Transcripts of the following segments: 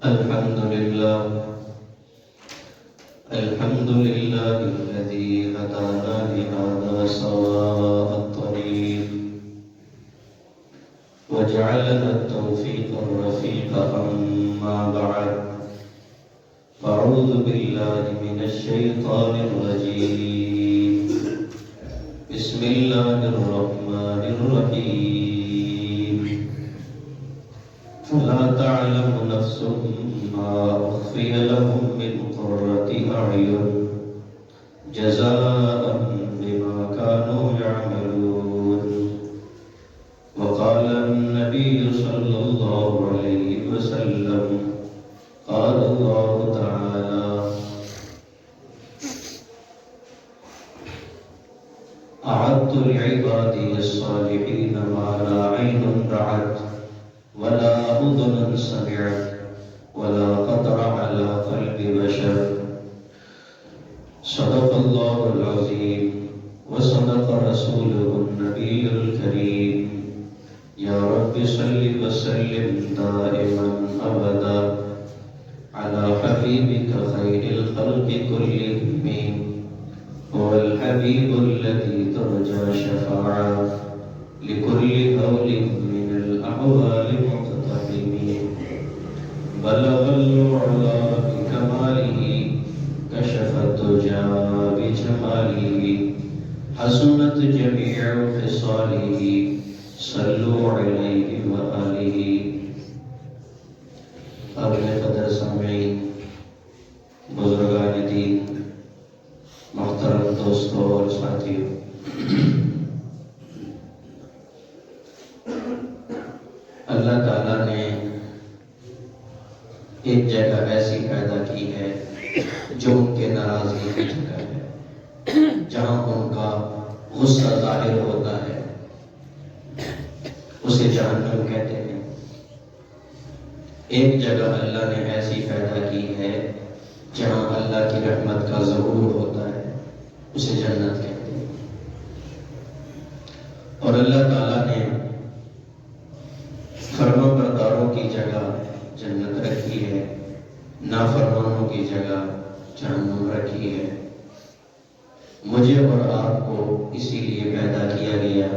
الحمد لله الحمد لله الذي هدانا لهذا سواء الطريق وجعلنا التوفيق الرفيق أما بعد فأعوذ بالله من الشيطان الرجيم بسم الله الرحمن الرحيم فلا تعلم نفس ما أخفي لهم من قرة أعين جزاء بما كانوا يعملون وقال النبي صلى الله عليه وسلم قال الله تعالى أعدت لعبادي الصالحين ما لا عين رأت ولا أذن سمعت ولا خطر على قلب بشر صدق الله العظيم وصدق رسوله النبي الكريم يا رب صل وسلم دائما أبدا على حبيبك خير الخلق كلهم هو الحبيب الذي ترجى شفاعة لكل هول من الأحوال مقتحم بلغ العلا بكماله كشف الدجى بجماله حسنت جميع خصاله صلوا عليه وآله. قابل قدر سامعین، بزرگان دین، محترم دوستوں اور ساتھیوں، اللہ تعالیٰ نے ایک جگہ ایسی پیدا کی ہے جو ان کے ناراضگی کی جگہ ہے، جہاں ان کا غصہ ظاہر ہوتا ہے، اسے جہنم کہتے ہیں۔ ایک جگہ اللہ نے ایسی پیدا کی ہے جہاں اللہ کی رحمت کا ظہور ہوتا ہے، اسے جنت کہتے ہیں۔ اور اللہ تعالیٰ نے فرما برداروں کی جگہ جنت رکھی ہے، نافرمانوں کی جگہ جہنم رکھی ہے۔ مجھے اور آپ کو اسی لیے پیدا کیا گیا،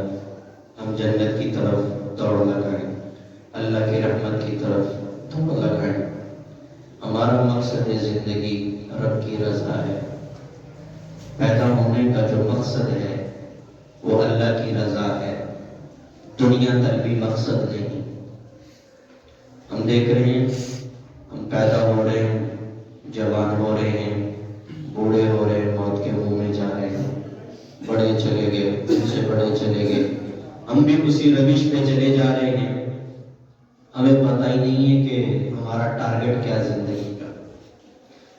ہم جنت کی طرف دوڑ لگائیں، اللہ کی رحمت کی طرف دوڑ لگائیں۔ ہمارا مقصد زندگی رب کی رضا ہے۔ پیدا ہونے کا جو مقصد ہے وہ اللہ کی رضا ہے، دنیا طلبی مقصد نہیں۔ ہم دیکھ رہے ہیں، ہم پیدا ہو رہے ہیں، جوان ہو رہے ہیں، بوڑھے ہو رہے ہیں، موت کے منہ میں جا رہے ہیں، بڑے چلے گئے، ان سے بڑے چلے گئے، ہم بھی اسی روش پہ چلے جا رہے ہیں۔ ہمیں پتہ ہی نہیں ہے کہ ہمارا ٹارگٹ کیا زندگی کا،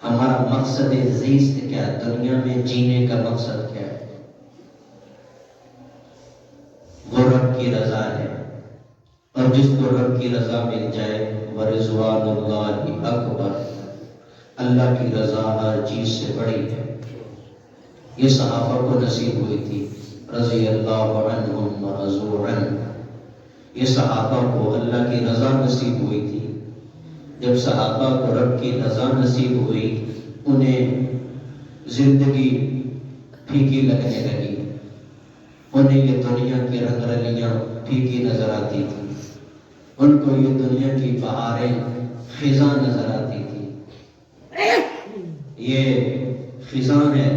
ہمارا مقصد زیست کیا، دنیا میں جینے کا مقصد کیا ہے۔ وہ رب کی رضا ہے، اور جس کو رب کی رضا مل جائے ورضوان اللہ اکبر، اللہ کی رضا ہر چیز سے بڑی ہے۔ یہ صحابہ کو نصیب ہوئی تھی، رضی اللہ عنہم ورضوا عنہ۔ یہ صحابہ کو اللہ کی رضا نصیب ہوئی تھی۔ جب صحابہ کو رب کی رضا نصیب ہوئی، انہیں زندگی پھیکی لگنے لگی، انہیں یہ دنیا کی رنگ رلیاں پھیکی نظر آتی تھی، ان کو یہ دنیا کی بہاریں خزاں نظر آتی تھی۔ یہ خزاں ہے،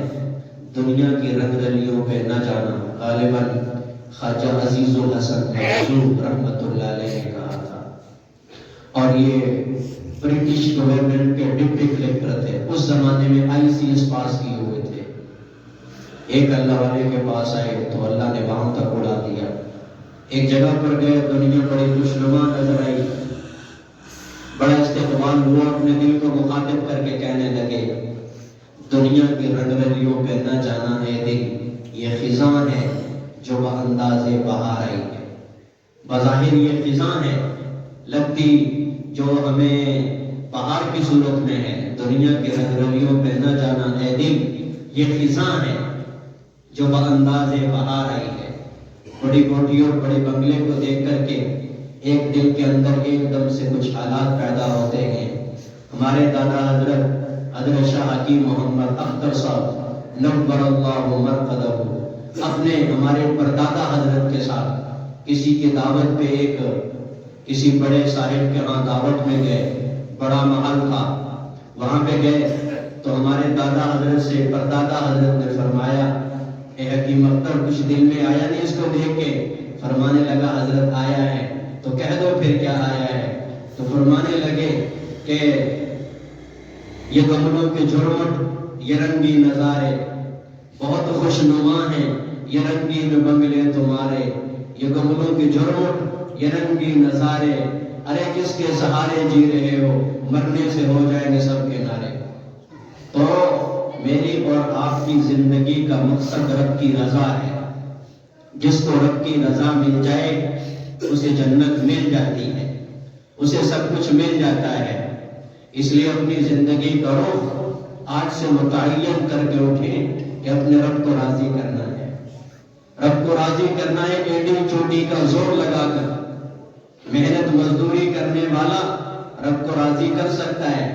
دنیا کی رنگ رلیوں پہ نہ جانا۔ غالباً خواجہ عزیز الحسن محضوب رحمۃ اللہ علیہ نے کہا تھا، اور یہ برٹش گورنمنٹ کے ڈپٹی کلیکٹر تھے، اس زمانے میں ICS پاس کیے ہوئے تھے۔ ایک اللہ والے کے پاس آئے تو اللہ نے وہاں تک اڑا دیا۔ ایک جگہ پر گئے، دنیا بڑی خوشنما نظر آئی، بڑا استقبال ہوا، اپنے دل کو مخاطب کر کے کہنے لگے، دنیا کی رنگ رلیوں پہ نہ جانا ہے دل، یہ خزاں ہے جو بأنداز بہار آئی ہے۔ بظاہر یہ خزاں ہے، لگتی جو ہمیں بہار کی صورت میں ہے، دنیا کی رنگ رلیوں پہ نہ جانا ہے دل، یہ خزاں ہے جو بأنداز بہار آئی ہے۔ بڑی کوٹھی اور بڑے بنگلے کو دیکھ کر کے ایک دل کے اندر ایک دم سے کچھ حالات پیدا ہوتے ہیں ہمارے دادا حضرت شاہ حکیم محمد اختر صاحب نور اللہ مرقدہ اپنے ہمارے پردادا حضرت کے ساتھ کسی کی دعوت پہ کسی بڑے صاحب کے ہاں دعوت میں گئے، بڑا محل تھا، وہاں پہ گئے تو ہمارے دادا حضرت سے پردادا حضرت نے فرمایا اے حکیم اختر کچھ دل میں آیا نہیں اس کو دیکھ کے؟ فرمانے لگا حضرت آیا ہے۔ تو کہہ دو پھر کیا آیا ہے؟ تو فرمانے لگے کہ یہ گملوں کے جھرمٹ، یہ رنگی نظارے بہت خوش نما ہیں، یہ رنگین بنگلے تمہارے، یہ گملوں کے جھرمٹ، یہ رنگی نظارے، ارے کس کے سہارے جی رہے ہو، مرنے سے ہو جائیں گے سب کنارے۔ تو میری اور آپ کی زندگی کا مقصد رب کی رضا ہے۔ جس کو رب کی رضا مل جائے اسے جنت مل جاتی ہے، اسے سب کچھ مل جاتا ہے۔ اس لیے اپنی زندگی کا رخ آج سے متعین کر کے اٹھیں کہ اپنے رب کو راضی کرنا ہے۔ رب کو راضی کرنا ہے ایڑی چوٹی کا زور لگا کر۔ محنت مزدوری کرنے والا رب کو راضی کر سکتا ہے،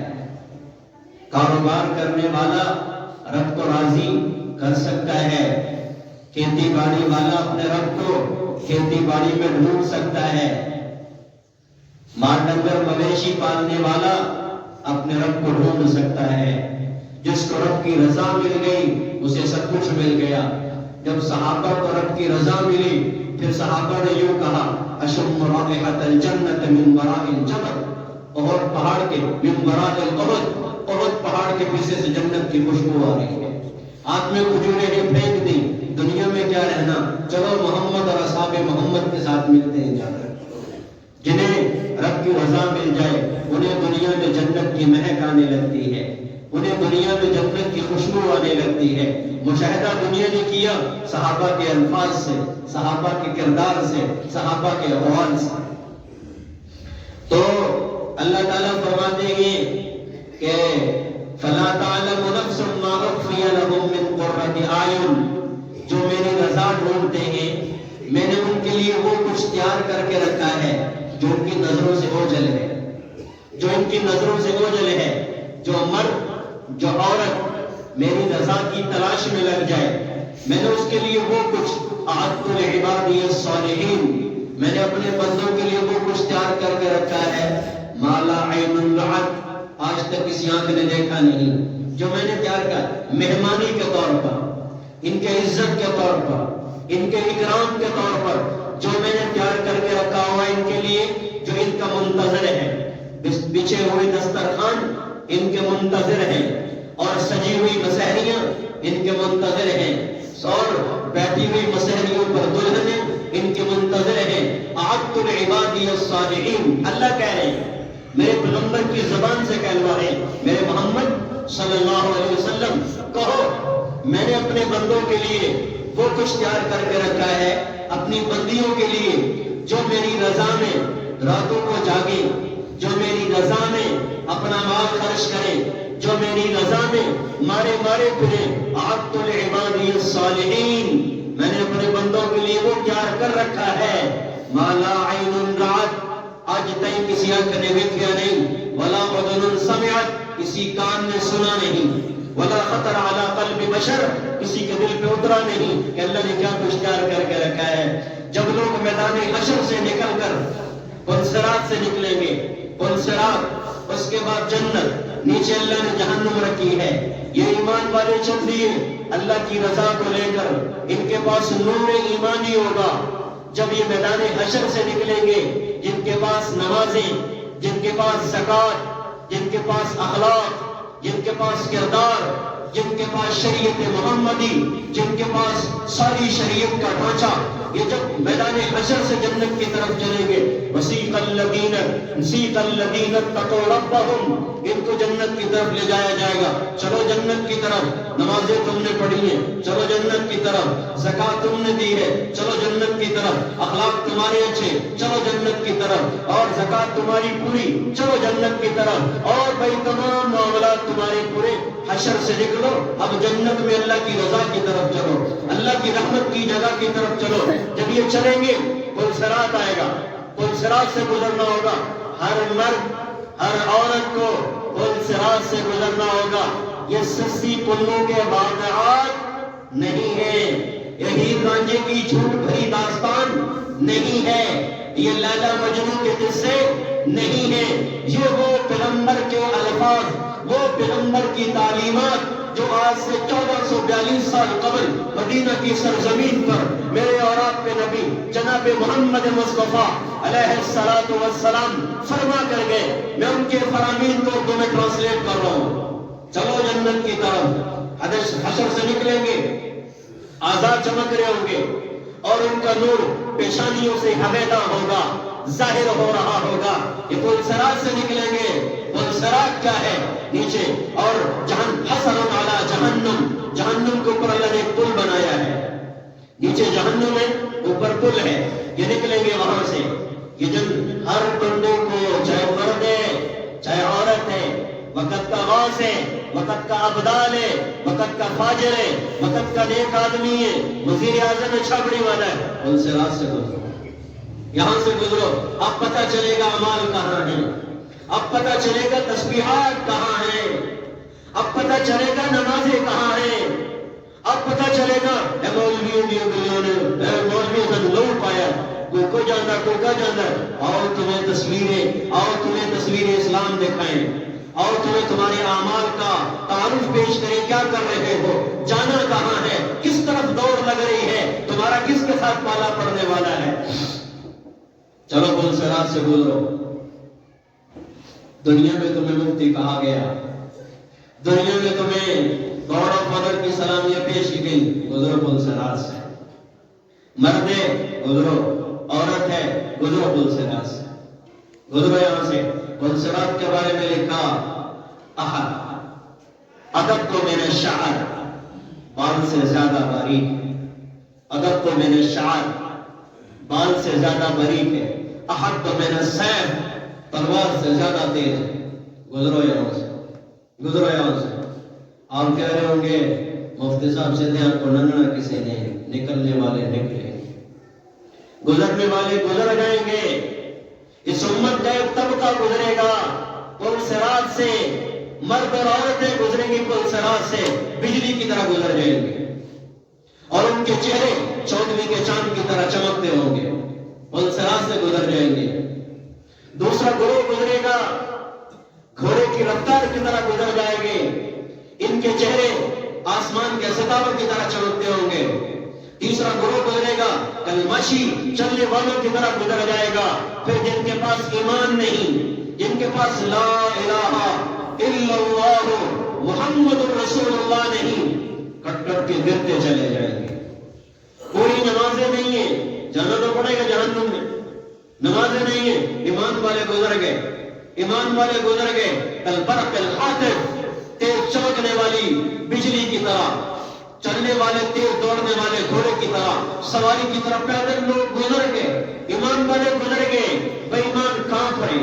کاروبار کرنے والا رب کو راضی کر سکتا ہے، کھیتی باڑی والا اپنے رب کو کھیتی باڑی میں ڈھونڈ سکتا ہے، مال ڈنگر مویشی پالنے والا اپنے رب کو ڈھونڈ سکتا ہے۔ جس کو رب کی رضا مل گئی اسے سب کچھ مل گیا۔ جب صحابہ کو رب کی رضا ملی پھر صحابہ نے یوں کہا اشم رائحۃ الجنۃ من وراء الجبل، احد پہاڑ کے من وراء الاحد، احد پہاڑ کے پیچھے سے جنت کی خوشبو آ رہی ہے۔ ہاتھ میں کھجوریں پھینک دی، دنیا میں کیا رہنا، چلو محمد اور اصحاب محمد کے ساتھ ملتے ہیں جا کر۔ جنہیں رب کی رضا مل جائے انہیں دنیا میں جنت کی مہک آنے لگتی ہے، انہیں دنیا میں جنت کی خوشبو آنے لگتی ہے۔ مشاہدہ دنیا نے کیا صحابہ کے الفاظ سے، صحابہ کے کردار سے، صحابہ کے اقوال سے۔ تو اللہ تعالیٰ فرماتے ہیں کہ فَلَا تَعْلَمُ نَفْسٌ مَّا أُخْفِيَ لَهُم مِّن قُرَّةِ أَعْيُنٍ، جو میری رضا ڈھونڈتے ہیں میں نے ان کے لیے وہ کچھ تیار کر کے رکھا ہے جو ان کی نظروں سے اوجھل ہے، جو ان کی نظروں سے اوجھل ہے۔ جو مرد جو عورت میری رضا کی تلاش میں لگ جائے میں نے اس کے لیے وہ کچھ اعددت لعبادی الصالحین، میں نے اپنے بندوں کے لیے وہ کچھ تیار کر کے رکھا ہے ما لا عین رأت، آج تک کسی آنکھ نے دیکھا نہیں، جو میں نے تیار کیا مہمانی کے طور پر، ان کے عزت کے طور پر، ان کے اکرام کے طور پر، جو میں نے تیار کر کے رکھا ہوا ان کے لیے، جو ان کا منتظر ہے۔ بچھے ہوئے دسترخوان ان کے منتظر ہیں، اور سجی ہوئی مسحریاں ان کے منتظر ہیں، اور بیٹھی ہوئی مسحریوں پر دلہنیں ان کے منتظر ہیں۔ اعددت لعبادی الصالحین، اللہ کہہ رہے ہیں، میرے پیغمبر کی زبان سے کہلوا رہے ہیں، میرے محمد صلی اللہ علیہ وسلم کہو میں نے اپنے بندوں کے لیے وہ کچھ تیار کر کے رکھا ہے، اپنی بندیوں کے لیے جو میری رضا میں راتوں کو جاگے، جو میری رضا میں اپنا مال خرچ کرے، جو میری رضا میں مارے پھرے۔ اعددت لعبادی الصالحین، میں نے اپنے بندوں کے لیے وہ تیار کر رکھا ہے ما لا عین رأت، آج تک کسی آنکھ نے دیکھا نہیں، ولا اذن سمعت، کسی کان نے سنا نہیں، ولا خطر علی قلب بشر، کسی کے دل پہ اترا نہیں کہ اللہ نے کیا کچھ تیار کر کے رکھا ہے۔ جب لوگ میدان حشر سے نکل کر پلصراط سے نکلیں گے، پلصراط، اس کے بعد جنت، نیچے اللہ نے جہنم رکھی ہے، یہ ایمان والے چل دیے اللہ کی رضا کو لے کر، ان کے پاس نور ایمانی ہوگا۔ جب یہ میدان حشر سے نکلیں گے، جن کے پاس نمازیں، جن کے پاس زکوٰۃ، جن کے پاس اخلاق، جن کے پاس کردار، جن کے پاس شریعت محمدی، جن کے پاس ساری شریعت کا ڈھانچہ، یہ جب میدان حشر سے جنت کی طرف چلیں گے، وسیق الذین اتقوا ربہم، ان کو جنت کی طرف لے جایا جائے گا۔ چلو جنت کی طرف، نمازیں تم نے پڑھی ہیں، چلو جنت کی طرف، زکوٰۃ تم نے دی ہے، چلو جنت کی طرف، اخلاق تمہارے اچھے، چلو جنت کی طرف، اور زکوٰۃ تمہاری پوری، چلو جنت کی طرف، اور بھائی تمام معاملات تمہارے پورے۔ حشر سے نکلو، اب جنت میں اللہ کی رضا کی طرف چلو، اللہ کی رحمت کی جگہ کی طرف چلو۔ جب یہ چلیں گے پلصراط آئے گا، پلصراط سے گزرنا ہوگا، ہر مرد ہر عورت کو پل صراط سے گزرنا ہوگا. یہ سستی پلوں کے واقعات نہیں ہے، یہی رانجھے کی جھوٹ بھری داستان نہیں ہے، یہ لیلا مجنوں کے قصے نہیں ہیں. یہ وہ پیغمبر کے الفاظ، وہ پیغمبر کی تعلیمات جو آج سے 1442 سال قبل مدینہ کی سرزمین پر میرے اور آپ کے نبی جناب محمد مصطفیٰ علیہ الصلوۃ والسلام فرما کر گئے. میں ان کے فرامین کو اردو میں ٹرانسلیٹ کر رہا ہوں. چلو جنت کی طرف، حشر سے نکلیں گے، آزاد چمک رہے ہوں گے اور ان کا نور پیشانیوں سے حویدہ ہوگا، ظاہر ہو رہا ہوگا. یہ پل صراط سے نکلیں گے. پل صراط کیا ہے؟ نیچے اور حسن علی جہنم، جہنم کے اوپر اللہ نے ایک پل بنایا ہے. نیچے جہنم ہے، اوپر پل ہے. یہ نکلیں گے وہاں سے. یہ جن ہر بندے کو، چاہے مرد ہے چاہے عورت ہے، وقت کا غوث ہے، وقت کا ابدال ہے، وقت کا فاجر ہے، وقت کا نیک آدمی ہے، وزیر اعظم چھابڑی والا ہے، پل صراط سے گزرو، یہاں سے گزرو. اب پتہ چلے گا اعمال کہاں ہیں، اب پتہ چلے گا تسبیحات کہاں ہیں، اب پتہ چلے گا نمازیں کہاں ہیں، اب پتہ چلے گا اے مولویوں سے لوٹ پایا، کو جانا ٹوکا جانا. اور تمہیں تصویریں اسلام دکھائیں، اور تمہیں تمہارے اعمال کا تعارف پیش کریں. کیا کر رہے ہو، جانا کہاں ہے، کس طرف دوڑ لگ رہی ہے، تمہارا کس کے ساتھ پالا پڑنے والا ہے. چلو پل صراط سے گزرو. دنیا میں تمہیں مفتی کہا گیا، دنیا میں تمہیں گاڈ آف آنر کی سلامیاں پیش کی گئی. گزرو پل صراط سے. مرد ہے گزرو، عورت ہے گزرو پل صراط سے. گزرو یہاں سے. پل صراط کے بارے میں لکھا ادب تو میں نے شعر، بال سے زیادہ باریک. ادب تو میں نے شعر، بال سے زیادہ باریک ہے. احد تو میں نے سیف، تلوار سے زیادہ تیز ہے. گزرو یہاں سے، گزرو یہاں سے. آپ کہہ رہے ہوں گے مفتی صاحب سے دھیان کو ننگنا کسی نے، نکلنے والے نکلے، گزرنے والے گزر جائیں گے. اس امت کا ایک طبقہ گزرے گا پل صراط سے. مرد اور عورتیں گزریں گی پل صراط سے، بجلی کی طرح گزر جائیں گے، اور ان کے چہرے چودھویں کے چاند کی طرح چمکتے ہوں گے. پل صراط سے گزر جائیں گے. دوسرا گروہ گزرے گا، گھوڑے کی رفتار کی طرح گزر جائیں گے. ان کے چہرے آسمان کے ستاروں کی طرح چمکتے ہوں گے. تیسرا گروہ گزرے گا، کلمشی چلنے والوں کی طرح گزر جائے گا. پھر جن کے پاس ایمان نہیں، جن کے پاس لا الہ الا اللہ محمد رسول اللہ نہیں، کٹ کٹ کے گرتے چلے جائیں گے. کوئی نمازیں نہیں ہیں، جانا تو پڑے گا جہنم میں. نمازیں نہیں ہیں. ایمان والے گزر گئے، ایمان والے گزر گئے. کالبرق الخاطف، تیز چمکنے والی بجلی کی طرح، چلنے والے تیز دوڑنے والے گھوڑے کی طرح، سواری کی طرح پیدل لوگ گزر گئے. ایمان والے گزر گئے. بے ایمان کانپ رہے،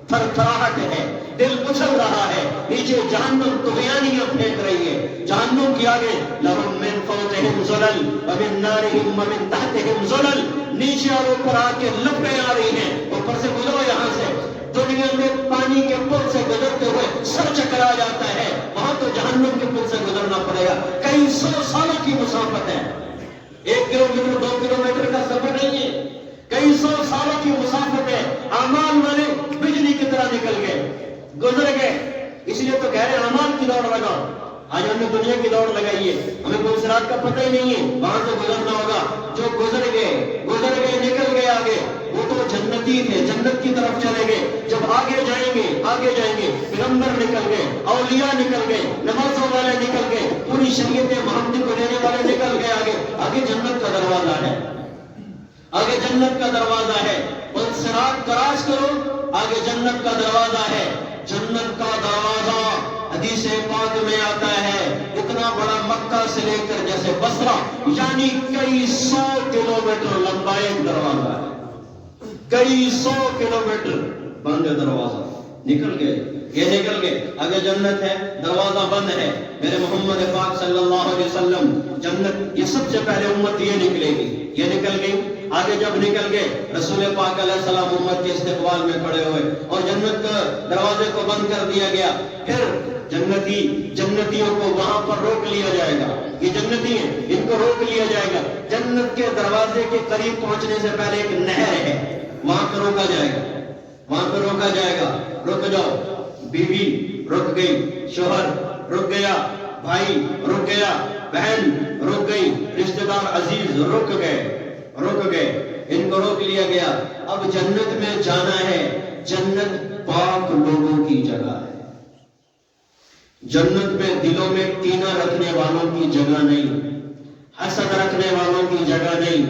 تھر تھراہٹ ہے، دل اچھل رہا ہے. نیچے جہنم طغیانیاں پھینک رہی ہے. جہنم کی آگے لہم من فوقہم ظلل ومن نارہم ومن تحتہم ظلل، نیچے اور اوپر آ کے لپٹیں آ رہی ہیں. اوپر سے گزرو یہاں سے. دنیا میں پانی کے پل سے گزرتے ہوئے سر چکرا جاتا ہے، وہاں تو جہنم کے پل سے گزرنا پڑے گا. کئی 100 سالوں کی مسافت ہے. 1 کلومیٹر 2 کلومیٹر کا سفر نہیں ہے، کئی 100 سالوں کی مسافت ہے. اعمال والے بجلی کی طرح نکل گئے، گزر گئے. اس لیے تو کہہ رہے ہیں اعمال کی دوڑ لگاؤ. آج ہم نے دنیا کی دوڑ لگائی ہے، ہمیں پل صراط کا پتہ ہی نہیں ہے. وہاں سے گزرنا ہوگا. جو گزر گئے نکل گئے آگے، وہ تو جنتی تھے، جنت کی طرف چلے گئے. جب آگے جائیں گے پیغمبر نکل گئے، اولیاء نکل گئے، نمازوں والے نکل گئے، پوری شریعت محمدی کو لینے والے نکل گئے. آگے جنت کا دروازہ ہے، آگے جنت کا دروازہ ہے. پل صراط کراس کرو، آگے جنت کا دروازہ ہے. جنت کا دروازہ حدیث پاک میں آتا ہے اتنا بڑا، مکہ سے لے کر جیسے بصرہ، یعنی کئی 100 کلومیٹر لمبا ایک دروازہ ہے. کئی 100 کلومیٹر بند دروازہ. نکل گئے، یہ نکل گئے. آگے جنت ہے، دروازہ بند ہے. میرے محمد پاک صلی اللہ علیہ وسلم، جنت یہ سب سے پہلے امت یہ نکلے گی، یہ نکل گئی. آگے جب نکل گئے رسول پاک علیہ السلام امت کے استقبال میں کھڑے ہوئے اور جنت کا دروازے کو بند کر دیا گیا. پھر جنتیوں کو وہاں پر روک لیا جائے گا. یہ جنتی ہیں, ان کو روک لیا جائے گا. جنت کے دروازے کے قریب پہنچنے سے پہلے ایک نہر ہے, وہاں پہ روکا جائے گا. وہاں پہ روکا جائے گا. رک جاؤ. بیوی رک گئی, شوہر رک گیا, بھائی رک گیا, بہن رک گئی, رشتہ دار عزیز رک گئے. ان کو روک لیا گیا. اب جنت میں جانا ہے. جنت پاک لوگوں کی جگہ ہے. جنت میں دلوں میں کینہ رکھنے والوں کی جگہ نہیں, حسد رکھنے والوں کی جگہ نہیں,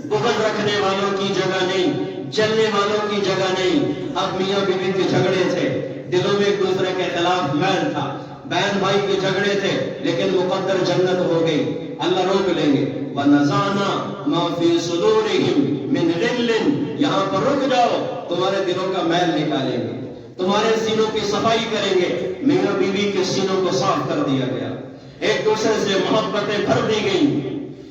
بغض رکھنے والوں کی جگہ نہیں, جلنے والوں کی جگہ نہیں. اب میاں بیوی کے جھگڑے تھے, دلوں میں ایک دوسرے کے خلاف میل تھا, بہن بھائی کے جھگڑے تھے, لیکن مقدر جنت ہو گئی. اللہ روک لیں گے. وَنَزَعْنَا مَا فِي صُدُورِهِمْ مِنْ غِلٍّ, یہاں پر رک جاؤ, تمہارے دلوں کا میل نکالیں گے, تمہارے سینوں کی صفائی کریں گے. میاں بیوی کے سینوں کو صاف کر دیا گیا, ایک دوسرے سے محبتیں بھر دی گئیں,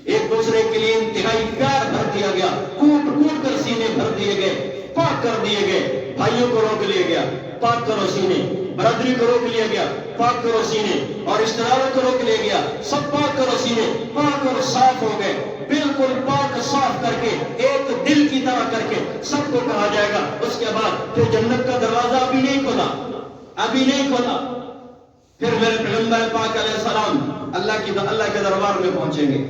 ایک دوسرے کے لیے انتہائی پیار بھر دیا گیا, کوٹ کوٹ کر سینے بھر دیے گئے, پاک کر دیے گئے. بھائیوں کو روک لیا گیا, پاک کرو سینے. برادری کو روک لیا گیا, پاک کرو سینے. اور رشتہ داروں کو روک لیا گیا, سب پاک کرو سینے. پاک اور صاف ہو گئے, بالکل پاک صاف کر کے ایک دل کی طرح کر کے سب کو کہا جائے گا. اس کے بعد پھر جنت کا دروازہ ابھی نہیں کھولا. پھر میرے پیغمبر پاک علیہ السلام اللہ کے دربار میں پہنچیں گے,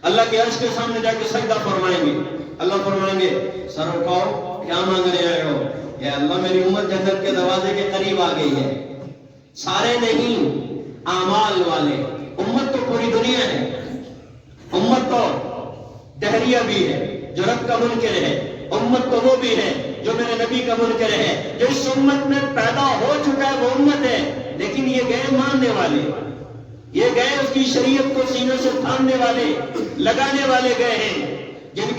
اللہ کے عرش کے سامنے جا کے سجدہ فرمائیں گے. اللہ فرمائیں گے, سر اٹھاؤ, کیا مانگنے آئے ہو؟ یا اللہ میری امت جنت کے دروازے کے قریب آ گئی ہے. سارے نہیں, اعمال والے. امت تو پوری دنیا ہے, امت تو دہریہ بھی ہے جو رب کا منکر ہے, امت تو وہ بھی ہے جو میرے نبی کا منکر ہے. جو اس امت میں پیدا ہو چکا ہے وہ امت ہے, لیکن یہ گئے ماننے والے, یہ گئے اس کی شریعت کو سینوں سے تھامنے والے, لگانے والے گئے ہیں, جن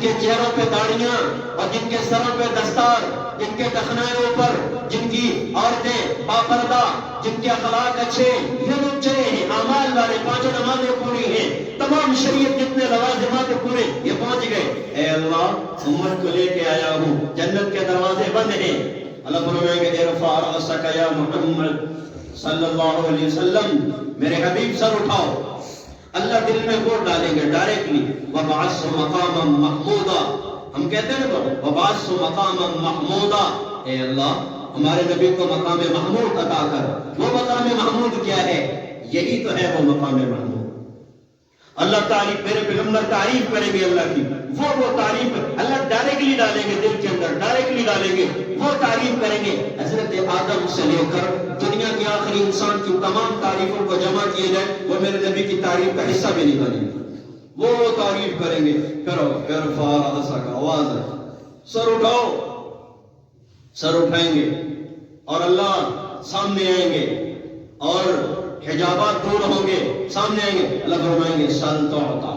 کے چہروں پہ داڑیاں اور جن کے سروں پہ دستار, جن کے دخنائیوں پر, جن کی عورتیں باپردہ, جن کے اخلاق اچھے, یہ لوگ چلے ہیں اعمال والے. 5 نمازیں پوری ہیں, تمام شریعت جتنے لوازمات پورے, یہ پہنچ گئے. اے اللہ امت کو لے کے آیا ہوں, جنت کے دروازے بند ہیں. اللہ فرمائیں گے, ارفع رأسک یا محمد صلی اللہ علیہ وسلم, میرے حبیب سر اٹھاؤ. اللہ دل میں ووٹ ڈالیں گے ڈائریکٹلی. وَبَعَثْهُ مَقَامًا مَحْمُودًا, ہم کہتے ہیں نا وَبَعَثْهُ مَقَامًا مَحْمُودًا, اے اللہ ہمارے نبی کو مقام محمود عطا کر. وہ مقام محمود کیا ہے؟ یہی تو ہے وہ مقام محمود. اللہ تعریف, میرے پیغمبر تعریف کریں گے اللہ کی, وہ تعریف اللہ ڈائریکٹلی ڈالیں گے دل کے اندر, ڈائریکٹلی ڈالیں گے, وہ تعریف کریں گے. حضرت آدم سے لے کر دنیا کے آخری انسان کی تمام تعریفوں کو جمع کیے جائے, وہ میرے نبی کی تعریف کا حصہ بھی نہیں بنے گا. وہ تعریف کریں گے. پھر فارغ کا آواز ہے, سر اٹھاؤ, سر اٹھائیں گے اور اللہ سامنے آئیں گے اور حجابات دور ہوں گے, سامنے آئیں گے. اللہ فرمائیں گے سل تو عطا,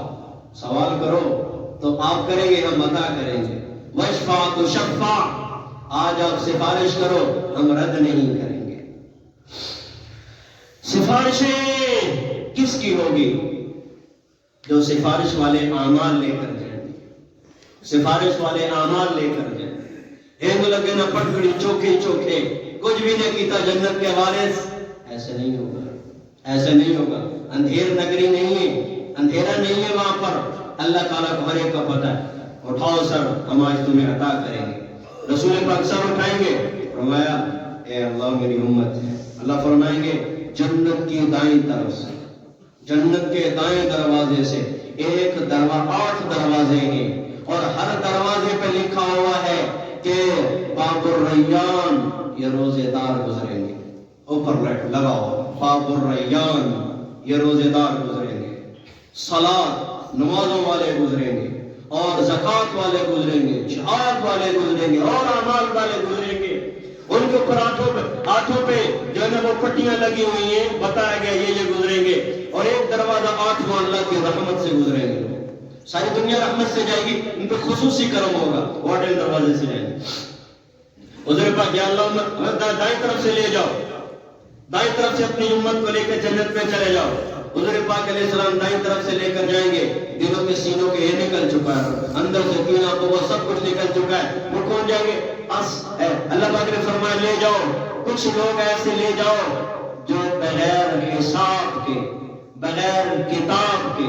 سوال کرو تو آپ کریں گے, ہم عطا کریں گے. وشفع تو شفع, آج آپ سفارش کرو, ہم رد نہیں کریں گے. سفارشیں کس کی ہوگی؟ جو سفارش والے اعمال لے کر جائیں گے, سفارش والے اعمال لے کر جائیں گے. ہینگ لگے نہ پٹکڑی چوکھے چوکھے, کچھ بھی نہیں کیتا جنت کے وارث. ایسے نہیں ہوگا, ایسے نہیں ہوگا. اندھیر نگری نہیں ہے, اندھیرا نہیں ہے وہاں پر. اللہ تعالیٰ کو ہر ایک کا پتہ ہے. اٹھاؤ سر, ہم آج تمہیں عطا کریں گے. رسول پاک سر اٹھائیں گے, فرمایا اے اللہ میری امت ہے. اللہ فرمائیں گے جنت کی دائیں طرف سے, جنت کے دائیں دروازے سے 8 دروازے ہیں, اور ہر دروازے پہ لکھا ہوا ہے کہ باب الریان, یہ روزے دار گزریں گے. اوپر لگاؤ, باب الریان, یہ روزے دار گزریں گے. صلاۃ, نمازوں والے گزریں گے, اور زکوٰۃ والے گزریں گے, جہاد والے گزریں گے, اور اعمال والے گزریں گے. ان کے اوپر ہاتھوں پہ جو ہے نا وہ پٹیاں لگی ہوئی ہیں, بتایا گیا یہ گزریں گے. اور ایک دروازہ 8واں اللہ کی رحمت سے گزریں گے. ساری دنیا رحمت سے جائے گی, ان پہ خصوصی کرم ہوگا, وہ 8 دروازے سے جائیں گے. حضور پاک یا اللہ دائیں طرف سے لے جاؤ, دائیں طرف سے اپنی امت کو لے کے جنت میں چلے جاؤ. حضور پاک علیہ السلام دائیں طرف سے لے کر جائیں گے، دلوں کے سینوں کے یہ نکل چکا ہے، اندر سے کینہ وہ سب کچھ نکل چکا ہے، وہ کون جائیں گے؟ اللہ پاک نے فرمایا لے جاؤ کچھ لوگ ایسے لے جاؤ جو بغیر حساب کے، بغیر کتاب کے،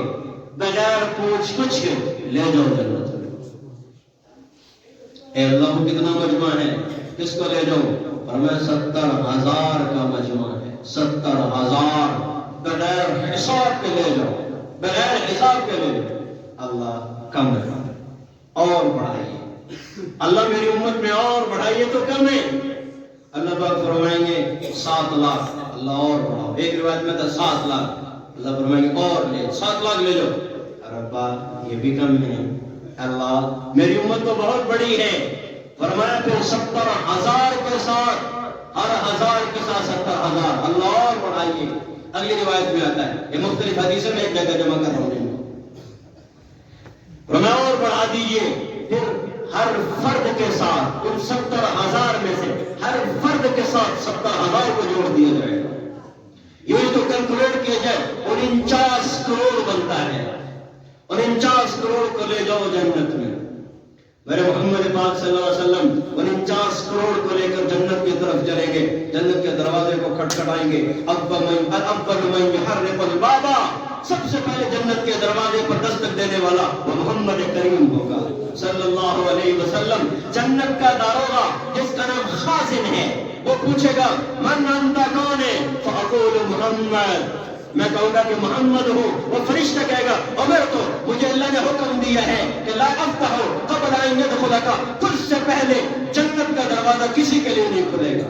بغیر پوچھ گچھ کے لے جاؤ جنت میں۔ اے اللہ کتنا مجمع ہے، کس کو لے جاؤ؟ فرمایا 70,000 کا مجمع ہے، 70,000 بغیر حساب کے لے جاؤ، بغیر حساب کے لے جاؤ۔ اللہ کم ہے اور بڑھائیے، اللہ میری امت میں اور بڑھائیے تو کم ہے۔ اللہ پاک فرمائیں گے 7 لاکھ، اللہ اور بڑھاؤ۔ ایک روایت میں تھا 7 لاکھ، اللہ فرمائیں گے اور لے 7 لاکھ لے جاؤ۔ ربا یہ بھی کم ہے، اللہ میری امت تو بہت بڑی ہے۔ فرمایا پھر 70,000 کے ساتھ، ہر 1000 کے ساتھ 70,000، اللہ اور بڑھائیے۔ اگلی روایت میں آتا ہے، یہ مختلف حدیثیں میں ایک جگہ جمع کر رہا ہوں، فرمایا اور بڑھا دیجیے۔ پھر ہر فرد کے ساتھ، ان 70,000 میں سے ہر فرد کے ساتھ 70,000 کو جوڑ دیا جائے گا۔ یہ تو کیلکولیٹ کیا جائے 49 کروڑ بنتا ہے، 49 کروڑ کو لے جاؤ جنت میں۔ میرے محمد پاک صلی اللہ علیہ وسلم 49 کروڑ کو لے کر جنت کی طرف چلیں گے، جنت کے دروازے کو کھٹکھٹائیں گے۔ اول من یحرق الباب، سب سے پہلے جنت کے دروازے پر دستک دینے والا وہ محمد کریم ہوگا صلی اللہ علیہ وسلم۔ جنت کا داروغہ جس کا نام خازن ہے، وہ پوچھے گا من انت، کون ہے؟ فاقول محمد، میں کہوں گا کہ محمد ہوں۔ وہ فرشتہ کہے گا عمر تو مجھے اللہ نے حکم دیا ہے کہ لا افتح قبل ان يدخلک، تجھ سے پہلے جنت کا دروازہ کسی کے لیے نہیں کھلے گا،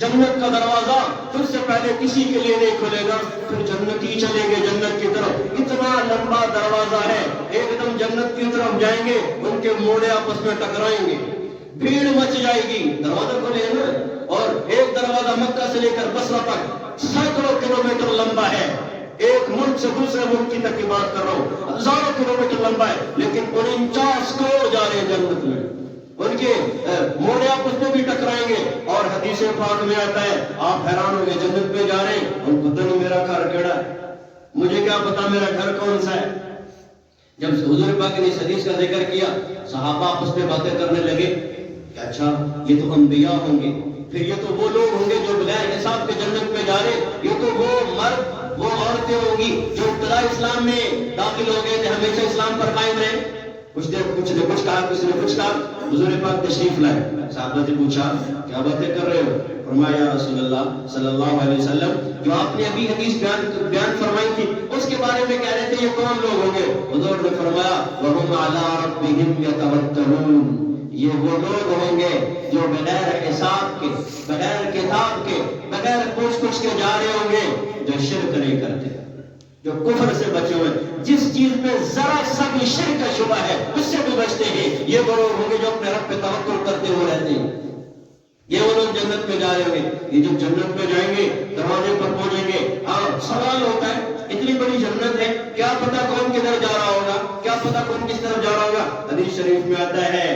جنت کا دروازہ تجھ سے پہلے کسی کے لیے نہیں کھلے گا۔ پھر جنتی چلیں گے جنت کی طرف، اتنا لمبا دروازہ ہے، ایک دم جنت کی طرف جائیں گے، ان کے موڑے آپس میں ٹکرائیں گے، بھیڑ مچ جائے گی، دروازہ کھلے گا نا۔ اور ایک دروازہ مکہ سے لے کر بصرہ تک سینکڑوں کلومیٹر لمبا ہے، ایک ملک سے دوسرے ملک کی تک کی بات کر رہا ہوں، ہزاروں کلومیٹر لمبا ہے، لیکن 49 کروڑ جا رہے ہیں جنت میں، ان کے موڑے آپس میں بھی ٹکرائیں گے۔ اور حدیث پاک میں آتا ہے، آپ حیران ہوں گے جنت میں جا رہے ہیں، ان کو پتہ نہیں میرا گھر کیڑا ہے، مجھے کیا پتا میرا گھر کون سا ہے۔ جب حضور پاک نے اس حدیث کا ذکر کیا، صحابہ آپس میں باتیں کرنے لگے کہ اچھا یہ تو انبیاء ہوں گے، پھر یہ تو وہ لوگ ہوں گے جو بغیر حساب کے جنت میں جا رہے، یہ تو وہ مرد وہ عورتیں ہوں گی جو ابتدا اسلام میں داخل ہو گئے تھے، ہمیشہ اسلام پر قائم رہے۔ کچھ نے کچھ کہا، کسی نے کچھ کہا، حضور پاک تشریف لائے، صحابہ سے پوچھا کیا باتیں کر رہے ہو؟ فرمایا رسول اللہ صلی اللہ علیہ وسلم جو آپ نے ابھی حدیث بیان فرمائی تھی اس کے بارے میں کہہ رہے تھے، یہ کون لوگ ہوں گے؟ حضور نے فرمایا وَهُمْ عَلَىٰ رَبِّهِمْ يَتَوَكَّلُونَ، یہ وہ لوگ ہوں گے جو بغیر حساب کے، بغیر کتاب کے، بغیر پوچھ گچھ کے جا رہے ہوں گے، جو شرک نہیں کرتے، جو کفر سے بچے ہوئے، جس چیز میں ذرا سا بھی شرک کا شبہ ہے اس سے بھی بچتے ہیں، یہ وہ لوگ ہوں گے جو اپنے رب پہ توکل کرتے ہوئے رہتے ہیں، یہ وہ لوگ جنت میں جا رہے ہوں گے۔ یہ جب جنت میں جائیں گے، دروازے پر پہنچیں گے، سوال ہوتا ہے اتنی بڑی جنت ہے، کیا پتا کون کدھر جا رہا ہوگا، کیا پتا کون کس طرف جا رہا ہوگا۔ حدیث شریف میں آتا ہے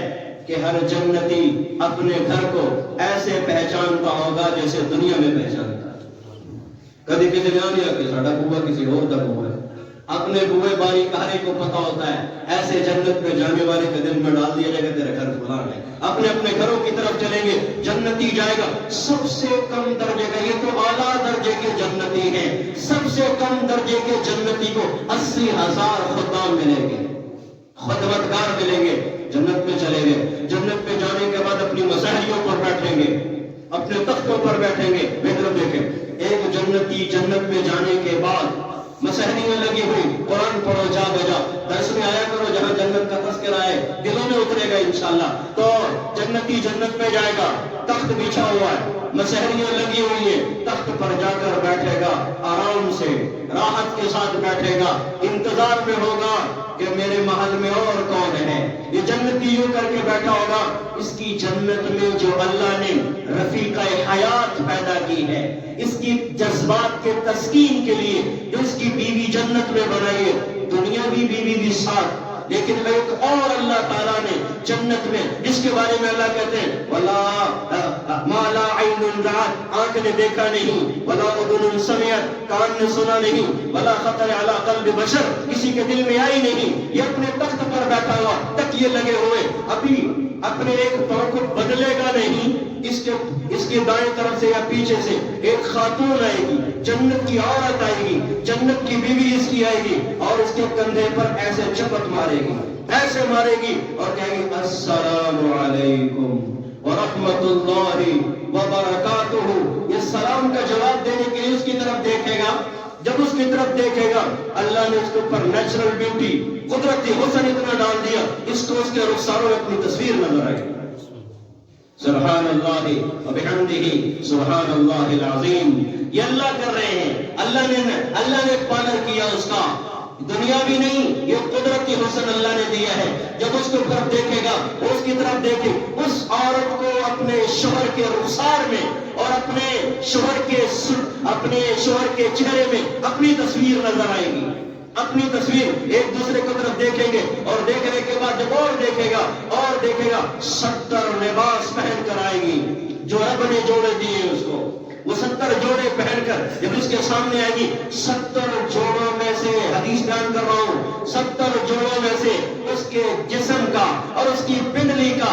کہ ہر جنتی اپنے گھر کو ایسے پہچانتا ہوگا جیسے دنیا میں پہچانتا ہے۔ کبھی کسی نے آنیا کہ ساڑھا بوا کسی اور دا بوا ہے، اپنے بوئے باری کہارے کو پتا ہوتا ہے، ایسے جنت میں جانے والے کے دل میں ڈال دیا جائے گا تیرے گھر فلان ہے، اپنے اپنے گھروں کی طرف چلیں گے۔ جنتی جائے گا سب سے کم درجے کا، یہ تو اعلیٰ درجے کے جنتی ہیں، سب سے کم درجے کے جنتی کو 80,000 خدام ملیں گے، خدمتگار ملیں گے، جنت میں چلے گئے۔ جنت میں جانے کے بعد اپنی مساحیوں پر بیٹھیں گے، اپنے تختوں پر بیٹھیں گے۔ میرے دیکھیں ایک جنتی جنت میں جانے کے بعد مسحریاں لگی ہوئی، قرآن پڑھو جا بجا، درس میں آیا کرو، جہاں جنت کا تذکرہ ہے دلوں میں اترے گا انشاءاللہ۔ تو جنتی جنت میں جائے گا، تخت بچھا ہوا ہے، مسحریاں لگی ہوئی ہیں، تخت پر جا کر بیٹھے گا، آرام سے راحت کے ساتھ بیٹھے گا، انتظار میں ہوگا کہ میرے محل میں اور کون ہے۔ یہ جنتی یوں کر کے بیٹھا ہوگا، اس کی جنت میں جو اللہ نے رفیق حیات پیدا کی ہے، اس کی جذبات کے تسکین کے لیے جو اس کی بیوی جنت میں بنائی ہے، دنیاوی بیوی بھی ساتھ، لیکن ایک اور اللہ تعالیٰ نے جنت میں جس کے بارے میں اللہ کہتے ہیں وَلَا مَا لَا عَيْنٌ عَيْنٌ رَأَتْ آنکھ نے دیکھا نہیں، وَلَا أُذُنٌ سَمِعَتْ کان نے سنا نہیں، وَلَا خطر عَلَى قَلْبِ بشر کسی کے دل میں آئی نہیں. یہ اپنے تخت پر بیٹھا ہوا، تکیے لگے ہوئے، ابھی اپنے ایک پاؤں کو بدلے گا نہیں. اس کے دائیں طرف سے یا پیچھے سے ایک خاتون آئے گی، جنت کی عورت آئے گی، جنت کی بیوی اس کی آئے گی، اور اس کے کندھے پر ایسے چپت مارے گی، ایسے مارے گی اور کہے گی السلام علیکم ورحمۃ اللہ وبرکاتہ. یہ سلام کا جواب دینے کے لیے اس کی طرف دیکھے گا. جب اس کی طرف دیکھے گا اللہ نے اس کے اوپر نیچرل بیوٹی، قدرتی حسن اتنا ڈال دیا، اس کو اس کے رخساروں میں اپنی تصویر نظر آئے گی. سبحان اللہ وبحمدہ سبحان اللہ العظیم. یہ اللہ کر رہے ہیں. اللہ نے پالر کیا اس کا، دنیا بھی نہیں، یہ قدرتی حسن اللہ نے دیا ہے. جب اس کو طرف دیکھے گا، اس کی طرف دیکھے، اس عورت کو اپنے شوہر کے رخسار میں اور اپنے شوہر کے چہرے میں اپنی تصویر نظر آئے گی. اپنی تصویر ایک دوسرے کو طرف دیکھیں گے، اور دیکھنے کے بعد جب اور دیکھے گا 70 لباس پہن کر آئے گی جو رب نے جوڑے دیے اس کو. وہ 70 جوڑے پہن کر جب اس کے سامنے آئے گی، 70 جوڑوں میں سے، حدیث بیان کر رہا ہوں، 70 جوڑوں میں سے اس کے جسم کا اور اس کی پنڈلی کا،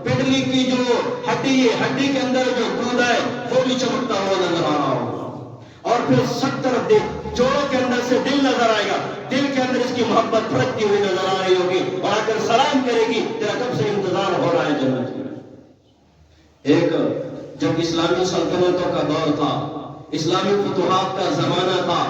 پنڈلی کی جو ہڈی ہے، ہڈی کے اندر جو دودھ ہے وہ بھی چمکتا ہوا نظر آ رہا ہو. اور پھر 70 جوڑوں کے اندر سے دل نظر آئے گا، دل کے اندر اس کی محبت پھڑکتی ہوئی نظر آ رہی ہوگی، اور آ کر سلام کرے گی، تیرا کب سے انتظار ہو رہا ہے جنت میں. ایک جب اسلامی سلطنتوں کا دور تھا، اسلامی فتوحات کا زمانہ تھا،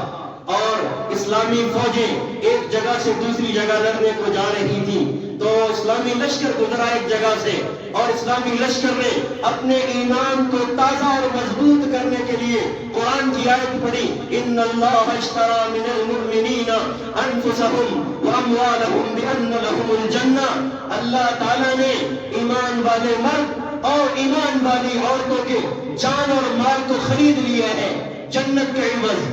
اور اسلامی فوجیں ایک جگہ سے دوسری جگہ لڑنے کو جا رہی تھی، تو اسلامی لشکر گزرا ایک جگہ سے، اور اسلامی لشکر نے اپنے ایمان کو تازہ اور مضبوط کرنے کے لیے قرآن کی آیت پڑھی، ان اللہ اشتری من المؤمنین انفسهم واموالهم بان لهم الجنہ. اللہ تعالیٰ نے ایمان والے مرد اور ایمان والی عورتوں کے جان اور مال کو خرید لیا ہے جنت کے عوض.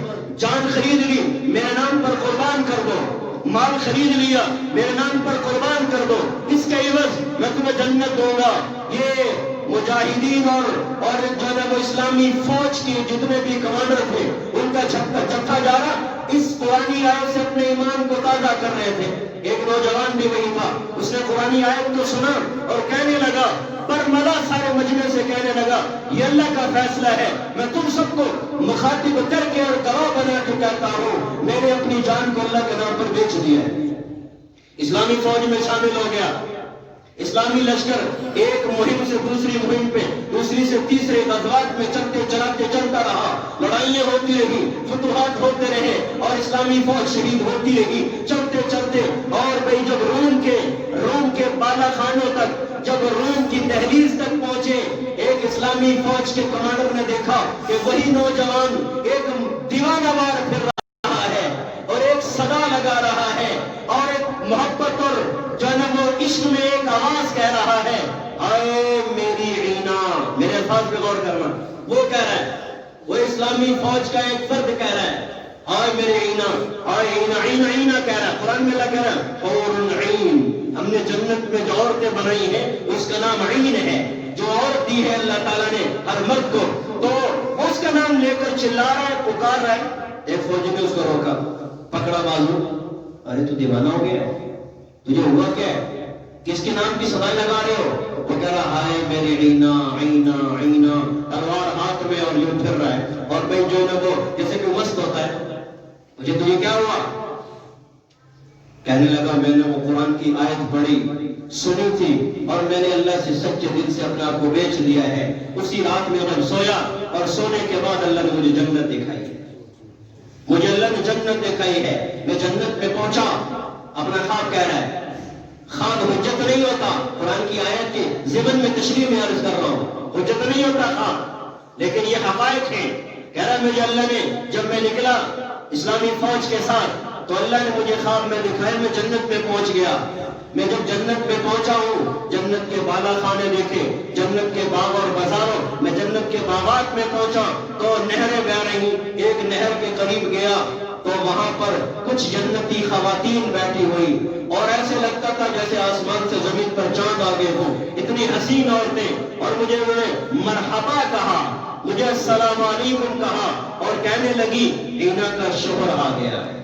جان خرید لی، میرے نام پر قربان کر دو. مال خرید لیا، میرے نام پر قربان کر دو، اس کے عوض میں تمہیں جنت دوں گا. یہ مجاہدین اور جو ہے وہ اسلامی فوج کے جتنے بھی کمانڈر تھے، ان کا جتھا جا رہا اس قرآنی آیت سے اپنے ایمان کو تازہ کر رہے تھے. ایک نوجوان بھی وہی تھا، اس نے قرآنی آیت کو سنا اور کہنے لگا، برملا سارے مجمع سے کہنے لگا، یہ اللہ کا فیصلہ ہے، میں تم سب کو مخاطب کر کے اور گواہ بنا کے کہتا ہوں، میں نے اپنی جان کو اللہ کے نام پر بیچ دیا ہے. اسلامی فوج میں شامل ہو گیا. اسلامی لشکر ایک مہم سے دوسری مہم پہ، دوسری سے تیسرے غزوات میں چلتا رہا. لڑائیاں ہوتی رہی، فتوحات ہوتے رہے، اور اسلامی فوج شہید ہوتی رہی چلتے. اور بھئی جب روم کے بالا خانوں تک، جب روم کی دہلیز تک پہنچے، ایک اسلامی فوج کے کمانڈر نے دیکھا کہ وہی نوجوان ایک دیوانہ وار پھر رہا ہے اور ایک صدا لگا رہا ہے اور ایک محبت اور جو ہے وہ عشق میں ایک آواز کہہ رہا ہے، آئے میری عینا. میرے الفاظ پہ غور کرنا. وہ کہہ رہا ہے، وہ اسلامی فوج کا ایک فرد کہہ رہا ہے، آئے میرے عینا، آئے عینا. عینا کہہ رہا ہے. قرآن میں اللہ کہہ رہا ہے حور عین. ہم نے جنت میں جو عورتیں بنائی ہیں اس کا نام عین ہے. جو عورت دی ہے اللہ تعالیٰ نے ہر مرد کو، تو اس کا نام لے کر چلا رہا ہے، پکار رہا ہے. ایک فوجی نے اس کو روکا، پکڑا بازو. ارے تو دیوانہ ہو گیا، تجھے ہوا کیا ہے؟ کس کے نام کی صدائی لگا رہے ہو؟ وہ کہہ رہا ہے میری عینا عینا عینا، تلوار ہاتھ میں اور یوں پھر رہا ہے. اور بھائی جو ہے وہ جیسے کہ مست ہوتا ہے، مجھے تجھے کیا ہوا؟ کہنے لگا میں نے وہ قرآن کی آیت پڑھی سنی تھی اور میں نے اللہ سے سچے دل سے اپنے آپ کو بیچ لیا ہے. اسی رات میں میں سویا اور سونے کے بعد اللہ نے مجھے جنت دکھائی ہے. مجھے اللہ نے جنت دکھائی ہے. میں جنت میں پہنچا. اپنا خواب کہہ رہا ہے. خواب حجت نہیں ہوتا. قرآن کی آیت کے ضمن میں تشریح میں عرض کر رہا ہوں، حجت نہیں ہوتا خواب، لیکن یہ حقائق ہیں. کہہ رہا مجھے اللہ نے جب میں نکلا اسلامی فوج کے ساتھ تو اللہ نے مجھے خواب میں دکھایا میں جنت میں پہنچ گیا. میں جب جنت میں پہنچا ہوں، جنت کے بالا خانے دیکھے، جنت کے باغ اور بازاروں میں، جنت کے باغات میں پہنچا تو نہریں بہ رہی. ایک نہر کے قریب گیا تو وہاں پر کچھ جنتی خواتین بیٹھی ہوئی اور ایسے لگتا تھا جیسے آسمان سے زمین پر چاند آ گئے ہوں. اتنی حسین عورتیں، اور مجھے انہوں نے مرحبا کہا. مجھے السلام علیکم کہا اور کہنے لگی اینا کا شوہر آ گیا ہے۔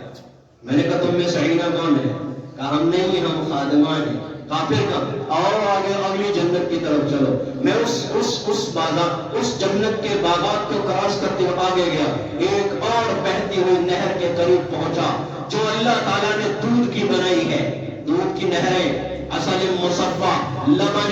میں نے کہا تم میں سے اینا کون ہے؟ کہا ہم نہیں، ہم خادمان ہیں۔ کافر کا اور آگے اگلی جنت کی طرف چلو۔ میں اس جنت کے باغات کو کراس کرتے ہوئے آگے گیا، ایک اور بہتی ہوئی نہر کے قریب پہنچا جو اللہ تعالیٰ نے دودھ کی بنائی ہے۔ دودھ کی نہریں، عسل مصفا، لبن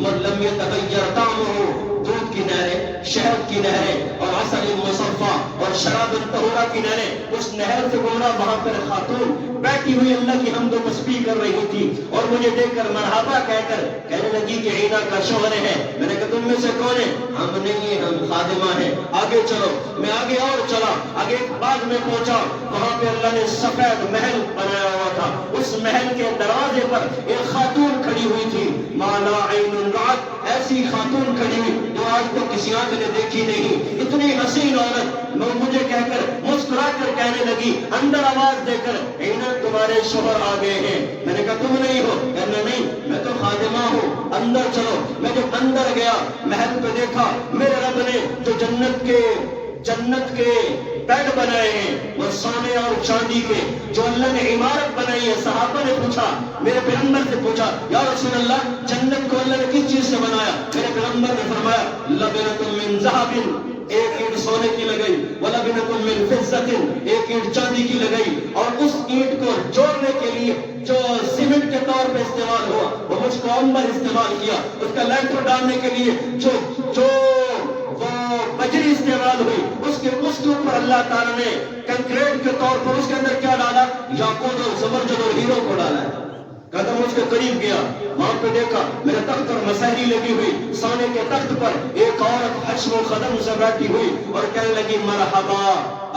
لم يتغیر طعمہ، دودھ کی نہریں، شہد کی نہریں اور عسل مصفا اور شراب طہورہ کی نہریں۔ اس نہر سے گزرا، وہاں پر خاتون بیٹھی ہوئی اللہ کی حمد و تسبیح کر رہی تھی اور مجھے دیکھ کر مرحبا کہہ کر کہنے لگی کہ اینا کا شوہر ہے۔ میں نے کہا تم میں سے کون ہے؟ ہم نہیں، ہم خادمہ ہیں، آگے چلو۔ میں آگے اور چلا، آگے ایک باغ میں پہنچا، وہاں پہ اللہ نے سفید محل بنایا ہوا تھا۔ اس محل کے دروازے پر ایک خاتون کھڑی ہوئی تھی، مالا عین رات، ایسی خاتون کھڑی ہوئی جو آج تک کسی آنکھ نے دیکھی نہیں، اتنی حسین عورت۔ مجھے کہہ کر مسکرا کر کہنے لگی اندر آواز دے کر، اینا تمہارے شوہر آ گئے ہیں۔ میں نے کہا تم نہیں ہو؟ کہنا نہیں، میں تو خادمہ ہوں، اندر چلو۔ میں جب اندر گیا، محل پہ دیکھا، میرے رب نے جو جنت کے بیڈ بنائے ہیں وہ سونے اور چاندی کے، جو اللہ نے عمارت بنائی ہے۔ صحابہ نے پوچھا، میرے پیغمبر سے پوچھا، یا رسول اللہ جنت کو اللہ نے کس چیز سے بنایا؟ میرے پیغمبر نے فرمایا لبنۃ من ذہب، ایک اینٹ سونے کی لگئی، ولبنۃ من فضۃ، ایک اینٹ چاندی کی لگئی، اور اس اینٹ کو جوڑنے کے لیے جو سیمنٹ کے طور پہ استعمال ہوا وہ مجھ کو عمر استعمال کیا، اس کا لینٹر ڈالنے کے لیے جو وہ بجری استعمال ہوئی، اس کے اوپر اللہ تعالیٰ نے کنکریٹ کے طور پر اس کے اندر کیا ڈالا؟ یاقوت اور زبرجد اور ہیرو کو ڈالا ہے۔ قدم اس کے قریب گیا، وہاں پہ دیکھا میرے تخت پر مسحری لگی ہوئی، سونے کے تخت پر ایک عورت حشم و قدم سے بیٹھی ہوئی اور کہنے لگی مرحبا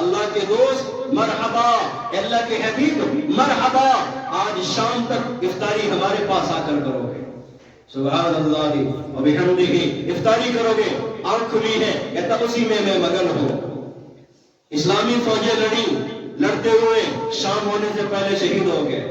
اللہ کے دوست، مرحبا اللہ کے حبیب، مرحبا آج شام تک افطاری ہمارے پاس آ کر کرو گے۔ سبحان اللہ و بحمدہ، افطاری کرو گے، آنکھ کھلی ہے، کہتا اسی میں مگن ہوں۔ اسلامی فوجیں لڑتے ہوئے شام ہونے سے پہلے شہید ہو گئے،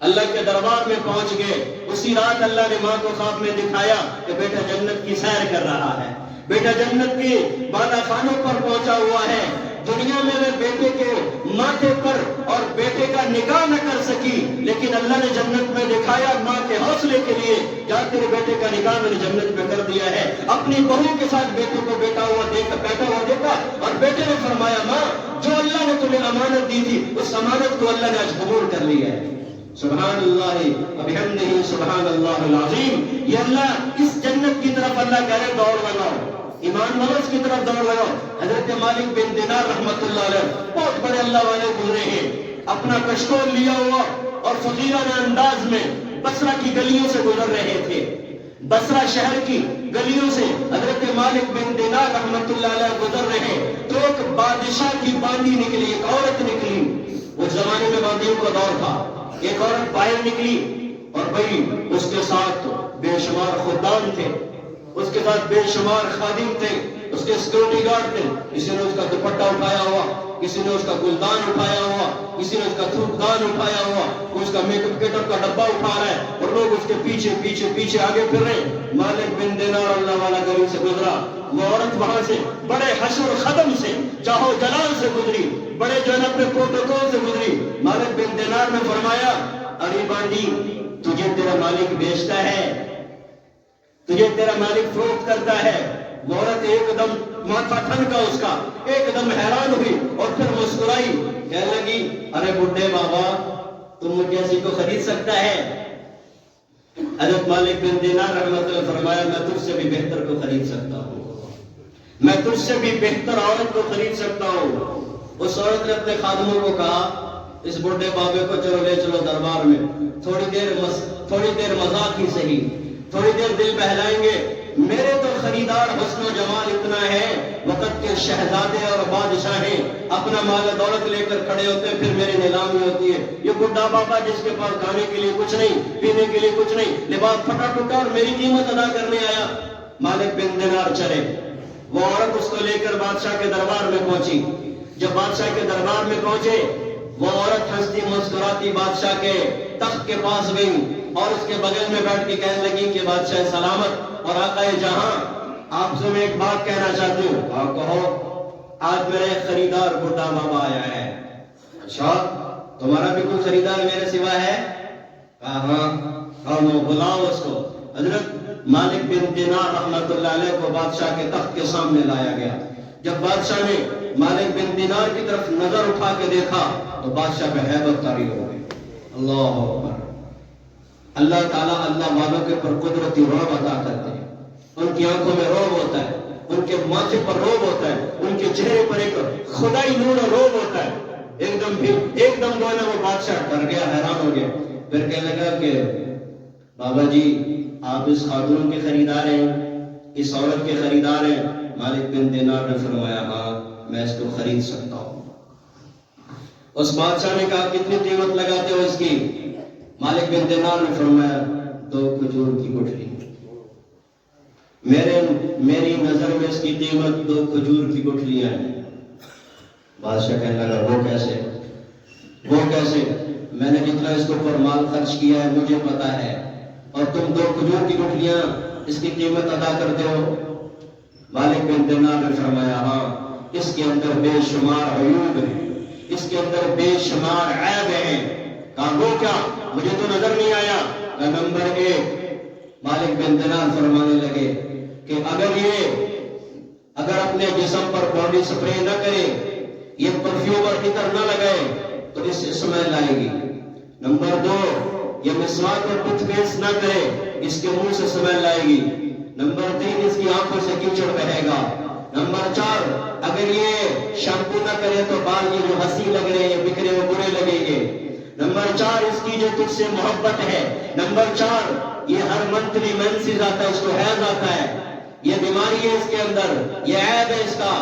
اللہ کے دربار میں پہنچ گئے۔ اسی رات اللہ نے ماں کو خواب میں دکھایا کہ بیٹا جنت کی سیر کر رہا ہے، بیٹا جنت کی بالا خانوں پر پہنچا ہوا ہے۔ دنیا میں بیٹے کے ماتھے پر اور بیٹے کا نکاح نہ کر سکی، لیکن اللہ نے جنت میں دکھایا ماں کے حوصلے کے لیے، جا تیرے بیٹے کا نکاح میں نے جنت میں کر دیا ہے۔ اپنی بہو کے ساتھ بیٹے کو بیٹھا ہوا دیکھا اور بیٹے نے فرمایا ماں جو اللہ نے تمہیں امانت دی تھی اس امانت کو اللہ نے آج قبول کر لیا ہے۔ سبحان اللہ وبحمدہ، سبحان اللہ العظیم۔ یہ اللہ اس جنت کی طرف اللہ کہہ رہے دوڑ لگاؤ، ایمان والو اس کی طرف دوڑ لگاؤ۔ حضرت مالک بن دینار رحمت اللہ علیہ بہت بڑے اللہ والے گزرے ہیں، اپنا کشکول لیا ہوا اور فقیرانہ انداز میں بصرہ کی گلیوں سے گزر رہے تھے۔ بصرہ شہر کی گلیوں سے حضرت مالک بن دینار رحمت اللہ علیہ گزر رہے تو ایک بادشاہ کی باندی نکلی، ایک عورت نکلی۔ اس زمانے میں باندیوں کا دور تھا۔ ایک عورت باہر نکلی اور بھائی اس کے ساتھ بے شمار خدام تھے، اس کے ساتھ بے شمار خادم تھے، اس کے سیکورٹی گارڈ تھے۔ کسی نے اس کا دوپٹہ اٹھایا ہوا، کسی نے اس کا گلدان اٹھایا ہوا، کسی نے اس کا تھوکدان اٹھایا ہوا، اس کا میک اپ کٹ کا ڈبہ اٹھا رہا ہے اور لوگ اس کے پیچھے آگے پھر رہے ہیں۔ مالک بن دینار اللہ والا گلی سے گزرا، وہ عورت وہاں سے بڑے حشر و ختم سے جاہو جلال سے گزری، بڑے جو ہے اپنے پروٹوکول سے گزری۔ مالک بن دینار نے فرمایا ارے بانڈی تجھے تیرا مالک بیچتا ہے، تجھے تیرا مالک فروخت کرتا ہے۔ وہ عورت ایک دم ماتھا ٹھنکا اس کا، ایک دم حیران ہوئی اور پھر مسکرائی، کہنے لگی ارے بڈھے بابا تم مجھ جیسی کو خرید سکتا ہے؟ حضرت مالک بن دینار رحمۃ اللہ فرمایا میں تجھ سے بھی بہتر کو خرید سکتا ہوں، میں تجھ سے بھی بہتر عورت کو خرید سکتا ہوں۔ اس عورت نے اپنے خادموں کو کہا اس بڈھے بابے کو چلو لے چلو دربار میں، تھوڑی دیر مذاق ہی صحیح، تھوڑی دیر دل بہلائیں گے۔ میرے تو خریدار حسن و جمال اتنا ہے، وقت کے شہزادے اور بادشاہیں اپنا مال دولت لے کر کھڑے ہوتے ہیں، پھر میری نیلامی ہوتی ہے۔ یہ بڈھا بابا جس کے پاس کھانے کے لیے کچھ نہیں، پینے کے لیے کچھ نہیں، لباس پھٹا ٹوٹا اور میری قیمت ادا کرنے آیا۔ مالک بن دینار چلے، وہ عورت اس کو لے کر بادشاہ کے دربار میں پہنچی۔ جب بادشاہ کے دربار میں پہنچے وہ عورت ہنستی مسکراتی بادشاہ کے تخت کے پاس گئی اور اس کے بغل میں بیٹھ کے کہنے لگی کہ بادشاہ سلامت اور آقا جہاں آپ لفظوں میں ایک بات کہنا چاہتی ہوں. آپ کہو آج میرا ایک خریدار بڈھا بابا آیا ہے. اچھا تمہارا بھی کوئی خریدار میرے سوا ہے؟ کہا ہاں. بلاؤ اس کو. حضرت مالک بن دینار رحمت اللہ علیہ کو بادشاہ کے تخت کے سامنے لایا گیا. جب بادشاہ نے مالک بن دینار کی طرف نظر اٹھا کے دیکھا تو بادشاہ پہ ہیبت طاری ہو گئی. اللہ اکبر. اللہ تعالیٰ اللہ والوں کے پر قدرتی رعب عطا کرتے ہیں. ان کی آنکھوں میں رعب ہوتا ہے, ان کے ماتھے پر رعب ہوتا ہے, ان کے چہرے پر ایک خدائی نور اور رعب ہوتا ہے. ایک دم جو ہے نا وہ بادشاہ ڈر گیا, حیران ہو گیا. پھر کہنے لگا کہ بابا جی آپ اس خاتون کے خریدار ہیں, اس عورت کے خریدار ہیں؟ مالک بن دینار نے فرمایا ہاں میں اس کو خرید سکتا ہوں. اس بادشاہ نے کہا کتنی قیمت لگاتے ہو اس کی؟ مالک بن دینار نے فرمایا 2 کھجور کی گٹھلی. میری نظر میں اس کی قیمت 2 کھجور کی گٹھلیاں ہیں. بادشاہ کہنے لگا وہ کیسے؟ میں نے جتنا اس کے اوپر مال خرچ کیا ہے مجھے پتا ہے, اور تم 2 کھجور کی گٹھلیاں اس کی قیمت ادا کرتے ہو؟ مالک بن دینار نے فرمایا ہاں اس کے اندر بے شمار عیوب ہیں, اس کے اندر بے شمار عیب ہیں. کہا وہ کیا؟ مجھے تو نظر نہیں آیا. نمبر 1, مالک بن دینار فرمانے لگے کہ اگر اپنے جسم پر باڈی سپرے نہ کرے, یہ پرفیوم اور عطر نہ لگائے تو اس سے اسمیل آئے گی. نمبر 2, یہ مسواک اور ٹوتھ پیسٹ نہ کرے, اس کے منہ سے اسمیل آئے گی. نمبر 3, اس کی آنکھوں سے کیچڑ بہے گا. نمبر 4, اگر یہ شیمپو نہ کرے تو بال یہ جو ہنسی لگ رہے ہیں بکھرے وہ برے لگیں گے. نمبر 4, اس کی جو تجھ سے محبت ہے. نمبر 4, یہ ہر منتھلی مینسز آتا ہے, اس کو حیض آتا ہے, یہ بیماری ہے اس کے اندر, یہ عیب ہے اس کا.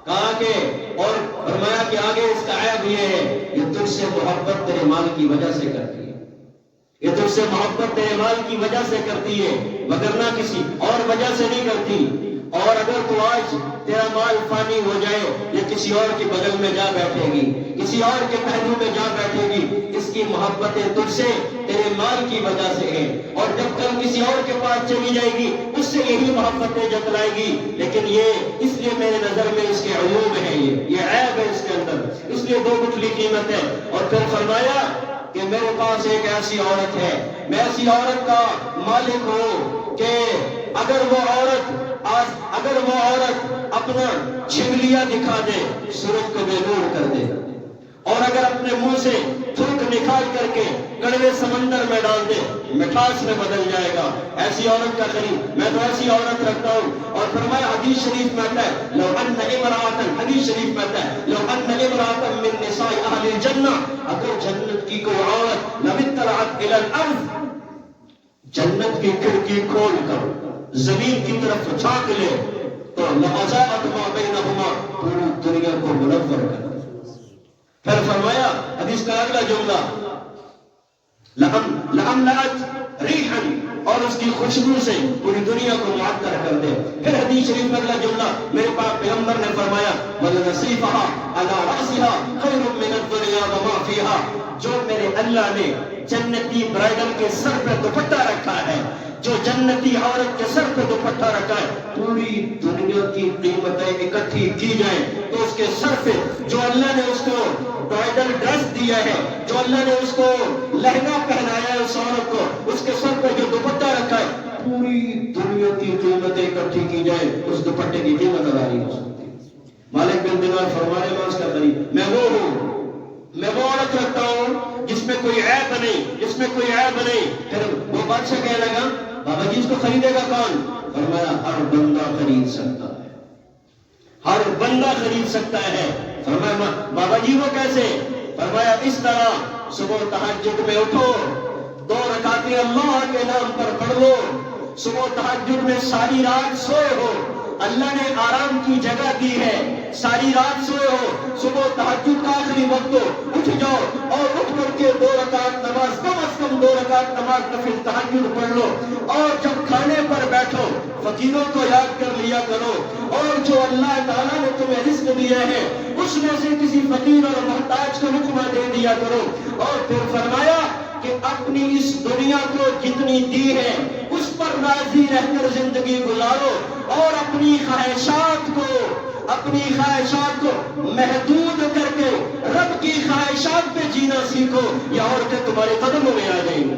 کہا کہ اور فرمایا کہ آگے اس کا عیب یہ ہے یہ تجھ سے محبت تیرے مال کی وجہ سے کرتی ہے, یہ تجھ سے محبت تیرے مال کی وجہ سے کرتی ہے وگرنہ کسی اور وجہ سے نہیں کرتی. اور اگر تو آج تیرا مال فانی ہو جائے یہ کسی اور کے بغل میں جا بیٹھے گی, کسی اور کے پہلو میں جا بیٹھے گی. اس کی محبتیں تجھ سے تیرے مال کی وجہ سے ہیں, اور جب کل کسی اور کے پاس چلی جائے گی اس سے یہی محبتیں جتلائے گی. لیکن یہ اس لیے میرے نظر میں اس کے عیوب ہیں, یہ عیب ہے اس کے اندر, اس لیے 2 گٹھلی قیمت ہے. اور پھر فرمایا کہ میرے پاس ایک ایسی عورت ہے, میں ایسی عورت کا مالک ہوں کہ اگر وہ عورت اپنا چھلیا دکھا دے سورج کو بے نور کر دے, اور اگر اپنے منہ سے تھوک نکال کر کے کڑوے سمندر میں ڈال دے مٹھاس میں بدل جائے گا. ایسی عورت کا خرید, میں تو ایسی عورت رکھتا ہوں. اور فرمایا حدیث شریف میں آتا ہے لو ان امرأة, حدیث شریف میں آتا ہے لو ان امرأة من نساء اہل الجنہ, اگر جنت کی کوئی عورت لو اطلعت الى الارض, جنت کی کھڑکی کھول کر زمین کی طرف جھانک لے تو لأضاءت ما بینہما, پوری دنیا کو منور کر. پھر فرمایا حدیث کا اگلا جملہ لأملأت ریحا, اور اس کی خوشبو سے پوری دنیا کو معطر کر دے. پھر حدیث شریف میں اگلا جملہ میرے پاک پیغمبر نے فرمایا وَلَنَصِيفَهَا عَلَى رَأْسِهَا خَيْرٌ مِّنَ الدُّنْيَا وَمَا فِيهَا, جو میرے اللہ نے جنتی برائڈل کے سر پہ دوپٹہ رکھا ہے, جو جنتی عورت کے سر پہ دوپٹہ رکھا ہے, پوری دنیا کی قیمتیں اکٹھی کی جائیں تو اس کے سر پہ جو اللہ نے اس کو برائڈل ڈریس دیا ہے, جو اللہ نے اس کو لہنگا پہنایا ہے اس عورت کو, اس کے سر پہ جو دوپٹہ رکھا ہے, پوری دنیا کی قیمتیں اکٹھی کی جائیں اس دوپٹے کی قیمت ادا نہیں ہو سکتی. مالک بن دینار فرمانے میں اس کا قریب میں وہ ہوں, میں وہ عورت رکھتا ہوں جس میں کوئی عیب نہیں, جس میں کوئی عیب نہیں. پھر وہ بادشاہ کہنے لگا بابا جی اس کو خریدے گا کون؟ فرمایا ہر بندہ خرید سکتا ہے, ہر بندہ خرید سکتا ہے. فرمایا بابا جی وہ کیسے؟ فرمایا اس طرح صبح تہجد میں اٹھو, 2 رکعتیں اللہ کے نام پر پڑھ لو, صبح تہجد میں ساری رات سوئے ہو, اللہ نے آرام کی جگہ دی ہے, ساری رات سوئے ہو, صبح تہجد کا آخری وقت ہو, اٹھ جاؤ اور اٹھ کر کے 2 رکعت نماز, کم از کم 2 رکعت نماز نفل تہجد پڑھ لو. اور جب کھانے پر بیٹھو فقیروں کو یاد کر لیا کرو, اور جو اللہ تعالیٰ نے تمہیں رزق دیا ہے اس میں سے کسی فقیر اور محتاج کو لقمہ دے دیا کرو. اور پھر فرمایا کہ اپنی اس دنیا کو جتنی دی ہے اس پر راضی رہ کر زندگی گزارو اور اپنی خواہشات کو محدود کر کے رب کی خواہشات پہ جینا سیکھو، یا عورتیں تمہارے قدموں میں آ جائیں گی،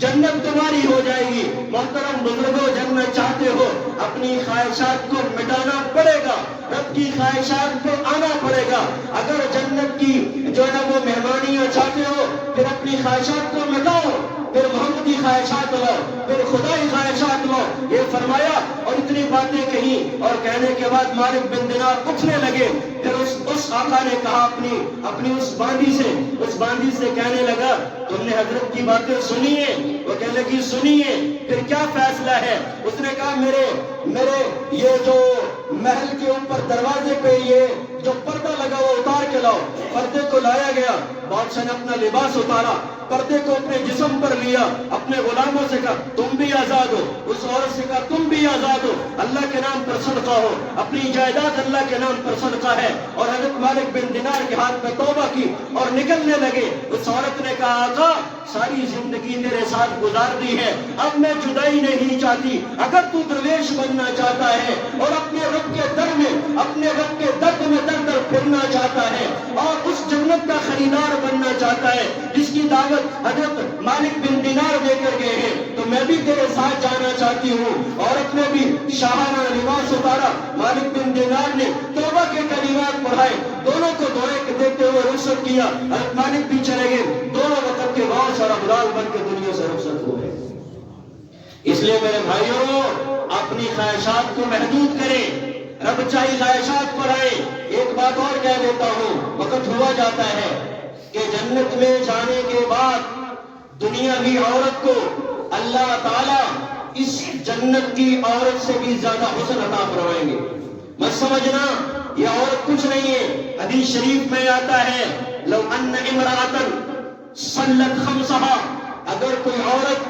جنت تمہاری ہو جائے گی۔ محترم بزرگوں، جنت چاہتے ہو اپنی خواہشات کو مٹانا پڑے گا، رب کی خواہشات پہ آنا پڑے گا۔ اگر جنت کی جو ہے وہ مہمانیاں چاہتے ہو پھر اپنی خواہشات کو مٹاؤ، پھر محمدی خواہشات لو، پھر خدائی خواہشات لو، یہ فرمایا۔ اور اتنی باتیں کہیں اور کہنے کے بعد مالک بن دینار اٹھنے لگے، پھر اس آقا نے کہا اپنی اس باندی سے کہنے لگا تم نے حضرت کی باتیں سنی ہیں؟ وہ کہنے لگی سنیے، پھر کیا فیصلہ ہے؟ اس نے کہا میرے یہ جو محل کے اوپر دروازے پہ یہ جو پردہ لگا وہ اتار کے لاؤ۔ پردے کو لایا گیا، بادشاہ نے اپنا لباس اتارا، پردے کو اپنے جسم پر لیا، اپنے غلاموں سے کہا تم بھی آزاد ہو، اس عورت سے کہا تم بھی آزاد ہو، اللہ کے نام پر صدقہ ہو، اپنی جائیداد اللہ کے نام پر صدقہ ہے۔ اور حضرت مالک بن دینار کے ہاتھ میں توبہ کی اور نکلنے لگے۔ اس عورت نے کہا آقا ساری زندگی تیرے ساتھ گزار دی ہے، اب میں جدائی نہیں چاہتی، اگر تو درویش بننا چاہتا ہے اور اپنے رب کے در میں اپنے رب کے درد میں در در پھرنا چاہتا ہے اور اس جنت کا خریدار بننا چاہتا ہے جس کی دعوت حضرت مالک بن دینار دے کر گئے ہیں، تو میں بھی تیرے ساتھ جانا چاہتی ہوں۔ عورت نے بھی شاہانہ لباس اتارا، مالک بن دینار نے توبہ کے کلمات پڑھائے، دونوں کو دعائیں دیتے ہوئے رخصت کیا۔ حضرت مالک بھی چلے گئے، دونوں وقت کے غوث اور ابدال بن کے دنیا سے رخصت ہوئے۔ اس لیے میرے بھائیوں اپنی خواہشات کو محدود کریں، رب چاہی خواہشات پر آئے۔ ایک بات اور کہہ دیتا ہوں، وقت ہوا جاتا ہے کہ جنت میں جانے کے بعد دنیاوی عورت کو اللہ تعالیٰ اس جنت کی عورت سے بھی زیادہ حسن عطا فرمائیں گے۔ مت سمجھنا یہ عورت کچھ نہیں ہے، حدیث شریف میں آتا ہے لو ان امرأۃ صلت خمسہا، اگر کوئی عورت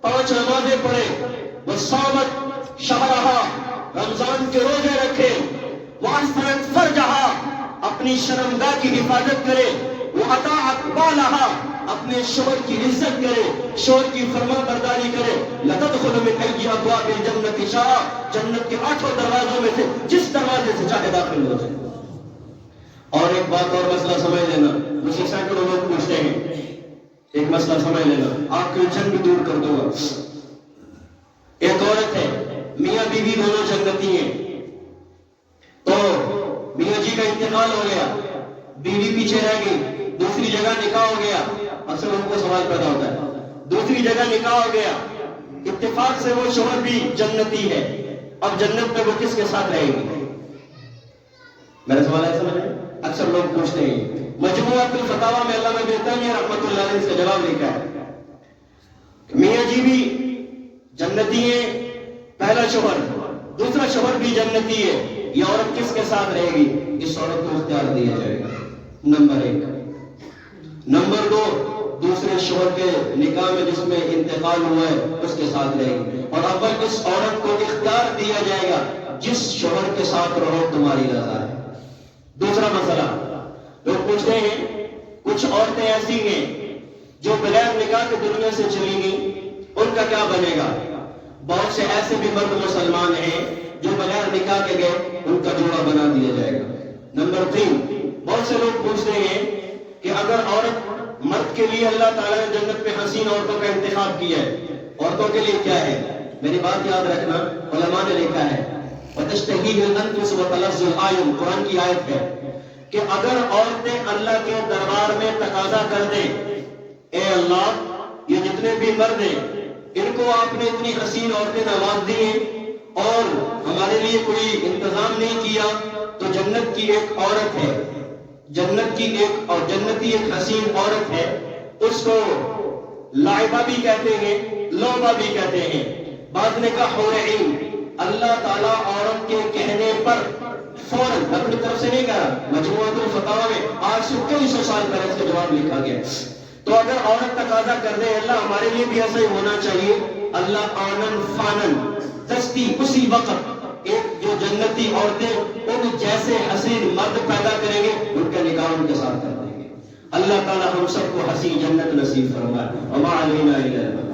5 نمازیں پڑھے، وصامت شہرہا، رمضان کے روزے رکھے، وَأَحْسَنَتْ فَرْجَهَا، اپنی شرمگاہ کی حفاظت کرے، وَأَطَاعَتْ بَالَهَا، اپنے شوہر کی عزت کرے، شوہر کی فرما برداری کرے، لَتَدْخُلُ مِنْ أَيِّ أَبْوَابِ الْجَنَّةِ شَاءَ، جنت کے 8 دروازوں میں سے جس دروازے سے چاہے داخل ہو جائے۔ اور ایک بات اور مسئلہ سمجھ لینا، مجھ سے سینکڑوں لوگ پوچھتے ہیں، ایک مسئلہ سمجھ لینا، آپ کی الجھن بھی دور کر دوں گا۔ ایک عورت ہے، میاں بیوی دونوں جنتی ہیں، تو میاں جی کا انتقال ہو گیا، بیوی پیچھے رہ گئی، دوسری جگہ نکاح ہو گیا۔ اکثر ان کو سوال پیدا ہوتا ہے، دوسری جگہ نکاح ہو گیا، اتفاق سے وہ شوہر بھی جنتی ہے، اب جنت میں وہ کس کے ساتھ رہے گی؟ میرا سوال ہے سمجھ؟ اکثر لوگ پوچھتے ہیں۔ مجموعۃ الفتاوی میں علامہ ابن تیمیہ رحمۃ اللہ علیہ اس کا جواب لکھا ہے، میاں جی بھی جنتی ہیں، پہلا شوہر، دوسرا شوہر بھی جنتی ہے، یہ عورت کس کے ساتھ رہے گی؟ اس عورت کو اختیار دیا جائے گا، نمبر 1۔ نمبر 2، دوسرے شوہر کے نکاح میں جس میں انتقال ہوا ہے اس کے ساتھ رہے گی، اور اول اس عورت کو اختیار دیا جائے گا جس شوہر کے ساتھ رہو تمہاری رضا ہے۔ دوسرا مسئلہ، لوگ پوچھتے ہیں کچھ عورتیں ایسی ہیں جو بغیر نکاح کے دنیا سے چلی گئیں، ان کا کیا بنے گا؟ بہت سے ایسے بھی مرد مسلمان ہیں جو بغیر نکاح کے گئے، ان کا جوڑا بنا دیا جائے گا۔ نمبر 3، بہت سے لوگ پوچھتے ہیں کہ اگر عورت مرد کے لیے اللہ تعالیٰ نے جنت میں حسین عورتوں کا انتخاب کیا ہے، عورتوں کے لیے کیا ہے؟ میری بات یاد رکھنا، علماء نے لکھا ہے وَتَشْتَهِيهُ الْأَنفُسُ وَتَلَذُّ الْأَعْيُنُ، قرآن کی آیت ہے کہ اگر عورتیں اللہ کے دربار میں تقاضا کر دیں، اے اللہ یہ جتنے بھی مرد ہیں ان کو آپ نے اتنی حسین عورتیں نواز دی ہیں اور ہمارے لیے کوئی انتظام نہیں کیا، تو جنت کی ایک عورت ہے، جنتی ایک حسین عورت ہے، اس کو لائبہ بھی کہتے ہیں، لوبہ بھی کہتے ہیں۔ بعض نے کہا حور عین، اللہ تعالیٰ عورت کے کہنے پر فوراً اپنی طرف سے نہیں کہا، مجموعۃ الفتاوی میں آج سے کئی سو سال پہلے اس کا جواب لکھا گیا۔ تو اگر عورت تقاضا کر دے اللہ ہمارے لیے بھی ایسا ہی ہونا چاہیے، اللہ آنن فانن دستی اسی وقت ایک جو جنتی عورتیں ان جیسے حسین مرد پیدا کریں گے، ان کا نکاح ان کے ساتھ کر دیں گے۔ اللہ تعالی ہم سب کو حسین جنت نصیب فرمائے. وما علینا الا البلاغ.